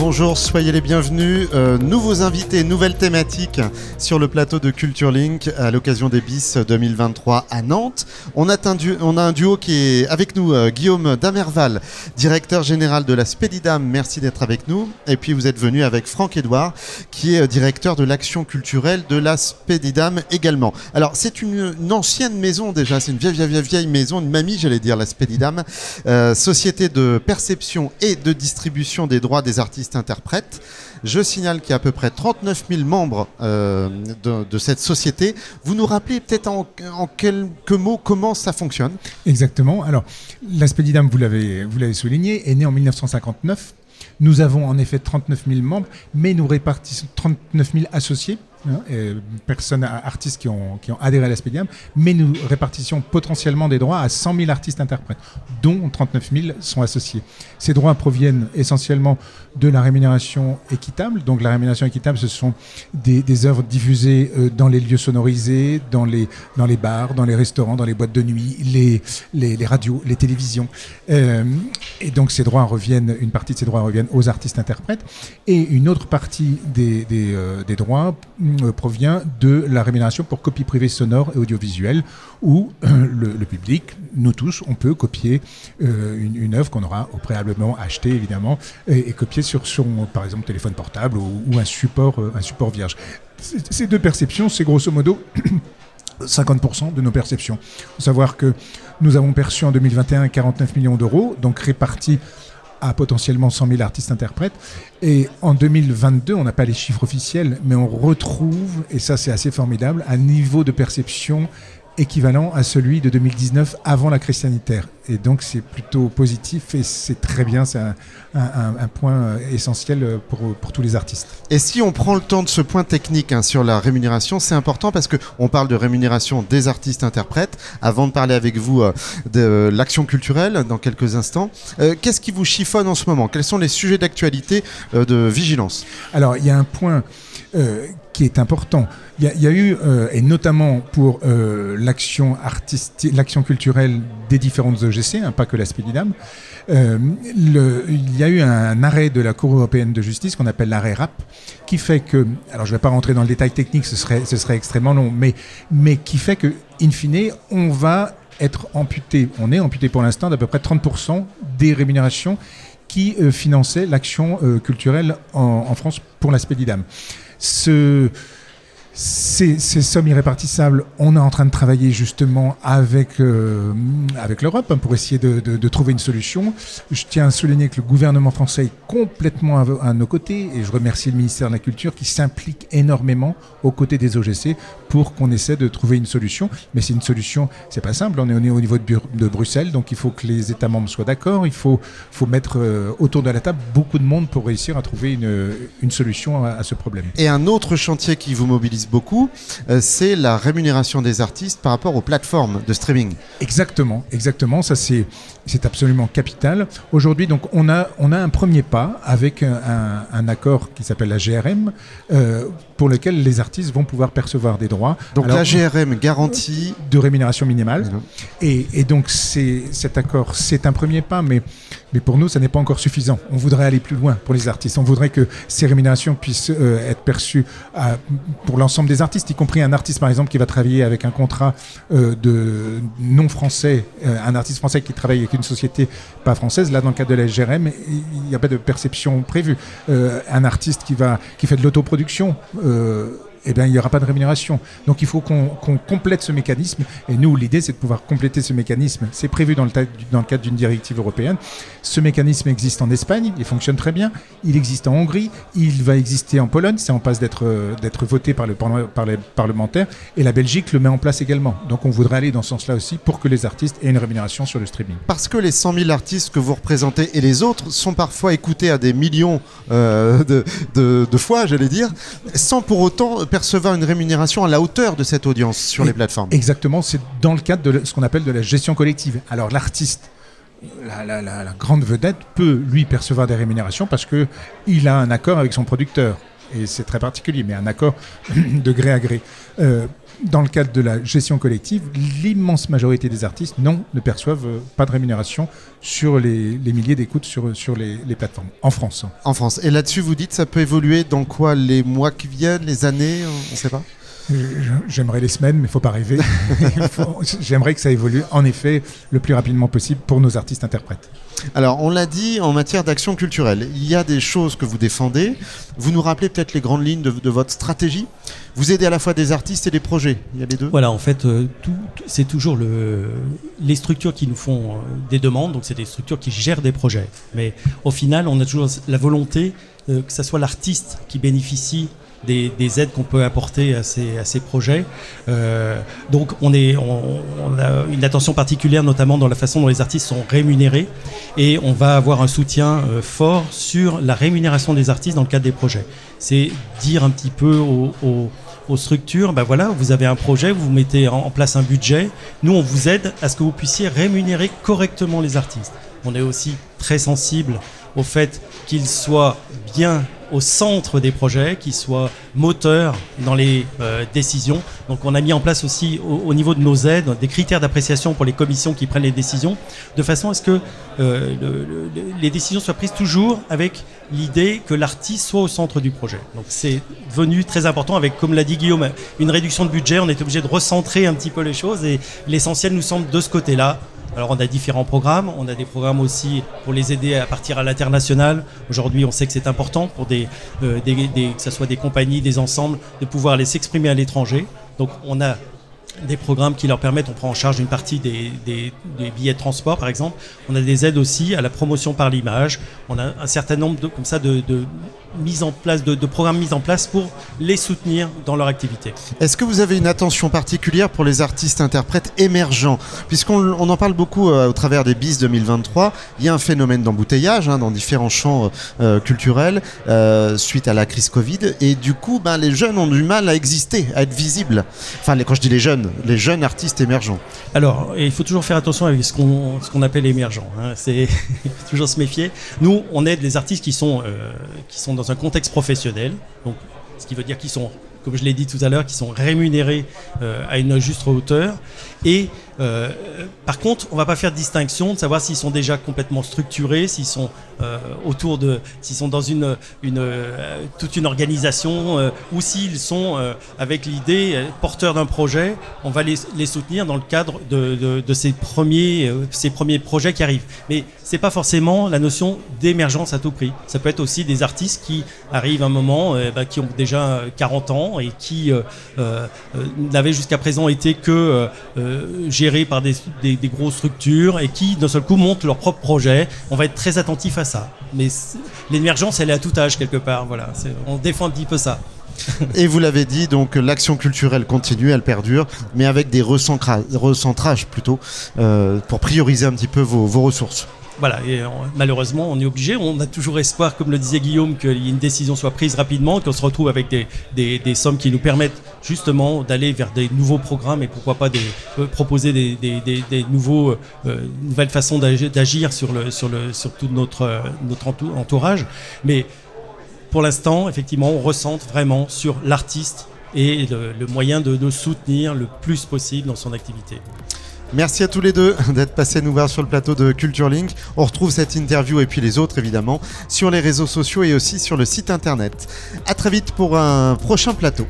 bonjour, soyez les bienvenus. Nouveaux invités, nouvelle thématique sur le plateau de Culture Link à l'occasion des BIS 2023 à Nantes. On a un duo qui est avec nous, Guillaume Damerval, directeur général de la Spedidam. Merci d'être avec nous. Et puis vous êtes venu avec Franck Edouard, qui est directeur de l'action culturelle de la Spedidam également. Alors c'est une ancienne maison déjà, c'est une vieille maison, une mamie j'allais dire, la Spedidam, société de perception et de distribution des droits des artistes-interprètes. Je signale qu'il y a à peu près 39 000 membres de cette société. Vous nous rappelez peut-être en quelques mots comment ça fonctionne? Exactement. Alors, la Spedidam, vous l'avez souligné, est née en 1959. Nous avons en effet 39 000 membres, mais nous répartissons 39 000 associés, personnes, artistes qui ont adhéré à la Spedidam, mais nous répartissons potentiellement des droits à 100 000 artistes-interprètes, dont 39 000 sont associés. Ces droits proviennent essentiellement de la rémunération équitable. Donc la rémunération équitable, ce sont des œuvres diffusées dans les lieux sonorisés, dans les bars, dans les restaurants, dans les boîtes de nuit, les radios, les télévisions. Et donc une partie de ces droits reviennent aux artistes-interprètes, et une autre partie des droits provient de la rémunération pour copie privée sonore et audiovisuelle, où le public, nous tous, on peut copier une œuvre qu'on aura préalablement achetée évidemment et copier sur son, par exemple, téléphone portable ou un support vierge. Ces deux perceptions, c'est grosso modo 50% de nos perceptions. Il faut savoir que nous avons perçu en 2021 49 millions d'euros, donc répartis à potentiellement 100 000 artistes-interprètes. Et en 2022, on n'a pas les chiffres officiels, mais on retrouve, et ça c'est assez formidable, un niveau de perception équivalent à celui de 2019 avant la crise sanitaire. Et donc c'est plutôt positif et c'est très bien, c'est un point essentiel pour tous les artistes. Et si on prend le temps de ce point technique sur la rémunération, c'est important parce qu'on parle de rémunération des artistes-interprètes. Avant de parler avec vous de l'action culturelle dans quelques instants, qu'est-ce qui vous chiffonne en ce moment? Quels sont les sujets d'actualité de vigilance? Alors il y a un point qui est important. Il y a eu, et notamment pour l'action culturelle des différentes EGC, pas que la Spedidam, il y a eu un arrêt de la Cour européenne de justice qu'on appelle l'arrêt RAP, qui fait que, alors je ne vais pas rentrer dans le détail technique, ce serait extrêmement long, mais qui fait que, in fine, on est amputé pour l'instant d'à peu près 30% des rémunérations qui finançaient l'action culturelle en France pour la Spedidam. Ces sommes irrépartissables, on est en train de travailler justement avec l'Europe pour essayer de trouver une solution. Je tiens à souligner que le gouvernement français est complètement à nos côtés, et je remercie le ministère de la Culture qui s'implique énormément aux côtés des OGC pour qu'on essaie de trouver une solution. Mais c'est une solution, c'est pas simple, on est au niveau de Bruxelles, donc il faut que les États membres soient d'accord, il faut mettre autour de la table beaucoup de monde pour réussir à trouver une solution à ce problème. Et un autre chantier qui vous mobilise beaucoup, c'est la rémunération des artistes par rapport aux plateformes de streaming. Exactement, ça c'est absolument capital. Aujourd'hui, donc on a un premier pas avec un accord qui s'appelle la GRM, pour lequel les artistes vont pouvoir percevoir des droits. Donc alors, la GRM garantie de rémunération minimale. Et donc cet accord, c'est un premier pas, mais pour nous, ça n'est pas encore suffisant. On voudrait aller plus loin pour les artistes. On voudrait que ces rémunérations puissent être perçues pour l'ensemble des artistes, y compris un artiste, par exemple, qui va travailler avec un contrat de non français, un artiste français qui travaille avec une société pas française. Là, dans le cadre de la GRM, il n'y a pas de perception prévue. Un artiste qui fait de l'autoproduction, il n'y aura pas de rémunération. Donc il faut qu'on complète ce mécanisme. Et nous, l'idée, c'est de pouvoir compléter ce mécanisme. C'est prévu dans le cadre d'une directive européenne. Ce mécanisme existe en Espagne, il fonctionne très bien. Il existe en Hongrie, il va exister en Pologne. C'est en passe d'être voté par les parlementaires. Et la Belgique le met en place également. Donc on voudrait aller dans ce sens-là aussi pour que les artistes aient une rémunération sur le streaming. Parce que les 100 000 artistes que vous représentez et les autres sont parfois écoutés à des millions de fois, j'allais dire, sans pour autant percevoir une rémunération à la hauteur de cette audience sur les plateformes. Exactement, c'est dans le cadre de ce qu'on appelle de la gestion collective. Alors l'artiste, la grande vedette, peut lui percevoir des rémunérations parce qu'il a un accord avec son producteur. Et c'est très particulier, mais un accord de gré à gré. dans le cadre de la gestion collective, l'immense majorité des artistes ne perçoivent pas de rémunération sur les milliers d'écoutes sur les plateformes, en France. En France. Et là-dessus, vous dites, ça peut évoluer dans quoi, les mois qui viennent, les années, on ne sait pas? J'aimerais les semaines, mais il ne faut pas rêver. J'aimerais que ça évolue, en effet, le plus rapidement possible pour nos artistes-interprètes. Alors, on l'a dit, en matière d'action culturelle, il y a des choses que vous défendez. Vous nous rappelez peut-être les grandes lignes de votre stratégie. Vous aidez à la fois des artistes et des projets. Il y a les deux. Voilà, en fait, c'est toujours les structures qui nous font des demandes. Donc, c'est des structures qui gèrent des projets. Mais au final, on a toujours la volonté que ce soit l'artiste qui bénéficie des aides qu'on peut apporter à ces projets. Donc on a une attention particulière notamment dans la façon dont les artistes sont rémunérés, et on va avoir un soutien fort sur la rémunération des artistes dans le cadre des projets. C'est dire un petit peu aux structures, ben voilà, vous avez un projet, vous mettez en place un budget, nous on vous aide à ce que vous puissiez rémunérer correctement les artistes. On est aussi très sensible au fait qu'ils soient bien au centre des projets, qu'ils soient moteurs dans les décisions. Donc on a mis en place aussi au niveau de nos aides des critères d'appréciation pour les commissions qui prennent les décisions, de façon à ce que les décisions soient prises toujours avec l'idée que l'artiste soit au centre du projet. Donc c'est devenu très important avec, comme l'a dit Guillaume, une réduction de budget. On est obligé de recentrer un petit peu les choses, et l'essentiel nous semble de ce côté-là. Alors on a différents programmes, on a des programmes aussi pour les aider à partir à l'international. Aujourd'hui on sait que c'est important pour que ce soit des compagnies, des ensembles, de pouvoir aller s'exprimer à l'étranger. Donc on a des programmes qui leur permettent, on prend en charge une partie des billets de transport par exemple. On a des aides aussi à la promotion par l'image. On a un certain nombre de mise en place, de programmes mis en place pour les soutenir dans leur activité. Est-ce que vous avez une attention particulière pour les artistes-interprètes émergents? Puisqu'on en parle beaucoup au travers des BIS 2023, il y a un phénomène d'embouteillage dans différents champs culturels suite à la crise Covid, et du coup les jeunes ont du mal à exister, à être visibles. Enfin, quand je dis les jeunes artistes émergents. Alors, il faut toujours faire attention avec ce qu'on appelle émergents. C'est toujours se méfier. Nous, on aide les artistes qui sont dans un contexte professionnel, donc ce qui veut dire qu'ils sont, comme je l'ai dit tout à l'heure, qui sont rémunérés à une juste hauteur. Et par contre, on ne va pas faire de distinction de savoir s'ils sont déjà complètement structurés, s'ils sont s'ils sont dans toute une organisation, ou s'ils sont avec l'idée porteurs d'un projet. On va les soutenir dans le cadre de ces premiers projets qui arrivent. Mais c'est pas forcément la notion d'émergence à tout prix. Ça peut être aussi des artistes qui arrivent à un moment, qui ont déjà 40 ans et qui n'avaient jusqu'à présent été que gérés par des grosses structures, et qui d'un seul coup montent leur propre projet. On va être très attentif à ça. Mais l'émergence, elle est à tout âge quelque part. Voilà, on défend un petit peu ça. Et vous l'avez dit, donc l'action culturelle continue, elle perdure, mais avec des recentrages plutôt, pour prioriser un petit peu vos ressources. Voilà, et malheureusement, on est obligé. On a toujours espoir, comme le disait Guillaume, qu'il y ait une décision soit prise rapidement, qu'on se retrouve avec des sommes qui nous permettent justement d'aller vers des nouveaux programmes, et pourquoi pas proposer des nouvelles façons d'agir sur tout notre entourage. Mais pour l'instant, effectivement, on recentre vraiment sur l'artiste et le moyen de soutenir le plus possible dans son activité. Merci à tous les deux d'être passés nous voir sur le plateau de Culture Link. On retrouve cette interview et puis les autres évidemment sur les réseaux sociaux et aussi sur le site internet. À très vite pour un prochain plateau.